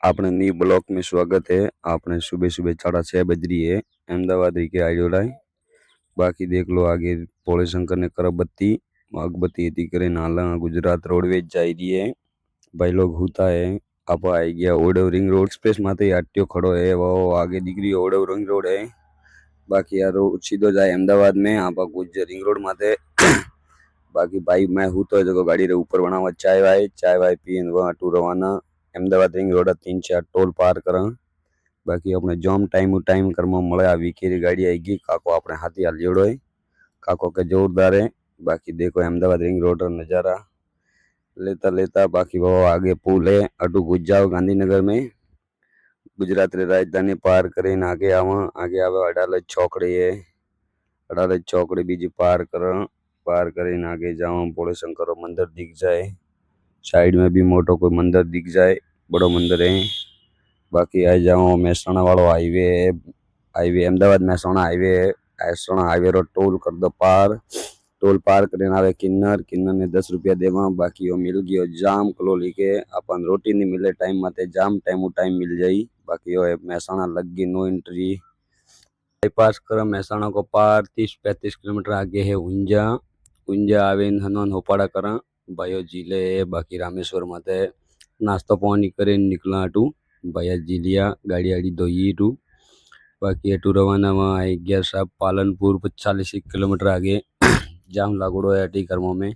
आपने नी ब्लॉक में स्वागत है। आपने सुबह सुबह 6:30 बज रही है। अहमदाबाद के आयोलाई बाकी देख लो आगे भोले शंकर ने करबत्ती अगबत्ती इति करे नाला गुजरात रोडवेज जा रही है। भाई लोग होता है आप आई गया ओडव रिंग रोड एक्सप्रेस माते आट्यो खड़ो है वो आगे दिखरी ओडव रिंग रोड है। बाकी यार सीधो जाए अहमदाबाद में आप कुछ रिंग रोड माते बाकी भाई मैं हूँ तो जो गाड़ी रे ऊपर बनावा चाय वाय पीन वहाँ टू रवाना अहमदाबाद रिंग रोड 3-4 टोल पार करा। बाकी अपने जॉम टाइम करमा मळे आ वीकेरी गाड़ी आएगी काको अपने हाथी हाल जोड़ो है काको के जोरदार है। बाकी देखो अहमदाबाद रिंग रोड का नज़ारा लेता लेता बाकी वो आगे पुल है अटू घुस जाओ गांधीनगर में गुजरात रे राजधानी पार करीने आगे आवे अडालज चौकड़ी है। अडालज चौकड़ी बीजी पार करीने आगे जाओ भोले शंकर मंदिर दिख जाए। साइड में भी मोटो कोई मंदिर दिख जाए बड़ो मंदिर है। बाकी आ जाओ मेहसाणा वालों हाईवे अहमदाबाद मेहसाणा हाईवे रो टोल कर दो पार। टोल पार करीने आवे किन्नर ने 10 रुपया देवा। बाकी वो मिल गयो जाम कलोली के अपन रोटी नहीं मिले टाइम माते जाम टाइम मिल जाई। बाकी वो मेहसाणा लग गई नो एंट्री बाईपास कर मेहसाणा को पार 30-35 किलोमीटर आगे है ऊंझा आवे हनुमान होपाड़ा करा भाइयों जिले है। बाकी रामेश्वर माते नाश्तो पानी करे निकला टू भैया जिलिया गाड़ी आड़ी धोई टू। बाकी एटू रवाना वहाँ आई गया साहब पालनपुर 40 किलोमीटर आगे जाम लागोड़ो है अटी कर्मों में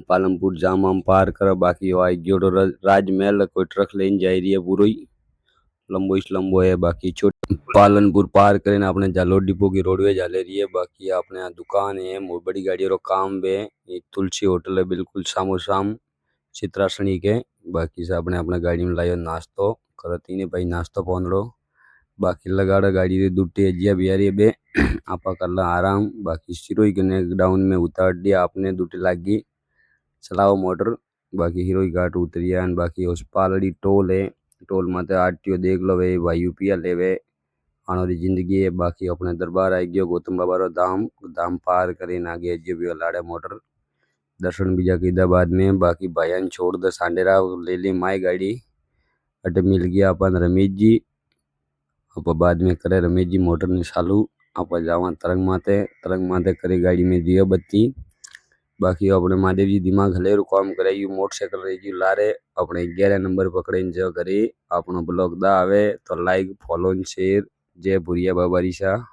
पालनपुर जाम हम पार कर। बाकी आई गयो राजमहल कोई ट्रक लेने जा रही है पूरा ही लंबो है। बाकी छोटी पालनपुर पार करें अपने जालोर डिपो की रोडवेज जा ले रही है। बाकी अपने यहाँ दुकान है बड़ी गाड़ियों रो काम बे ये तुलसी होटल है बिल्कुल सामो साम चित्रासनी के। बाकी से अपने गाड़ी में लायो नाश्तो करती ने भाई नाश्तो पहुंचो। बाकी लगाड़ा गाड़ी रे दूटी एजिया बिहारी बे आपा कर ला आराम। बाकी सिरोई के डाउन में उतार दिया आपने दूटी लागी चलाओ मोटर। बाकी हीरोई घाट उतरिया बाकी उस पालड़ी टोल है टोल माते आरटीओ देख लो भाई यूपीआ लेवे आनोरी जिंदगी है। बाकी अपने दरबार आई गयो गौतम बाबा रो धाम पार करीने आगे जो भी लाड़े मोटर दर्शन बीजा कीधा बाद में। बाकी भाईयान छोड़ दे सांडेरा ले ली माई गाड़ी अटे मिल गया अपन रमेश जी आप बाद में करे रमेश जी मोटर ने चालू आप जावा तरंग माते करे गाड़ी में दियो बत्ती। बाकी अपने महादेव जी दिमाग हलेरू काम करे यू मोटरसाइकिल रही लारे अपने 11 नंबर पकड़े जो करे अपना ब्लॉग दा आवे तो लाइक फॉलो शेयर जय भुरिया बाबारी शाह।